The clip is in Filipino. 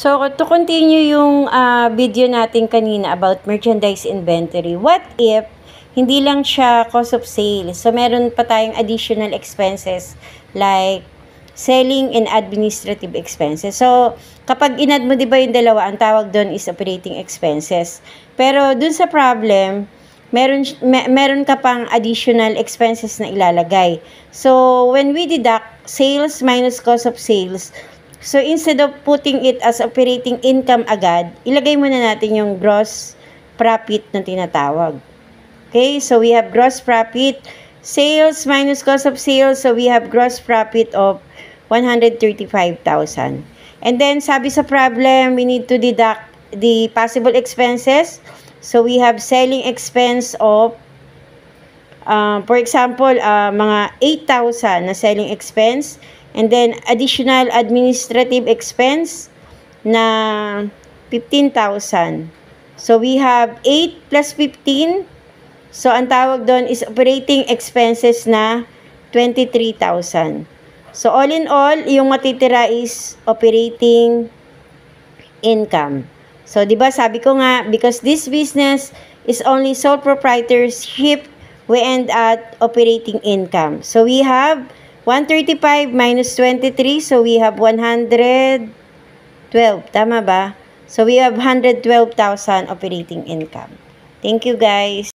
So, to continue yung video natin kanina about merchandise inventory, what if hindi lang siya cost of sales? So, meron pa tayong additional expenses like selling and administrative expenses. So, kapag in-add mo, di ba yung dalawa, ang tawag doon is operating expenses. Pero dun sa problem, meron ka pang additional expenses na ilalagay. So, when we deduct sales minus cost of sales, so instead of putting it as operating income agad, ilagay muna natin yung gross profit na tinatawag. Okay, so we have gross profit, sales minus cost of sales, so we have gross profit of 135,000. And then, sabi sa problem, we need to deduct the possible expenses. So, we have selling expense of, for example, mga 8,000 na selling expense. And then, additional administrative expense na 15,000. So, we have 8 plus 15. So, ang tawag doon is operating expenses na 23,000. So, all in all, yung matitira is operating income. So, di ba sabi ko nga, because this business is only sole proprietorship, we end at operating income. So, we have 135 minus 23, so we have 112. Tama ba? So, we have 112,000 operating income. Thank you, guys.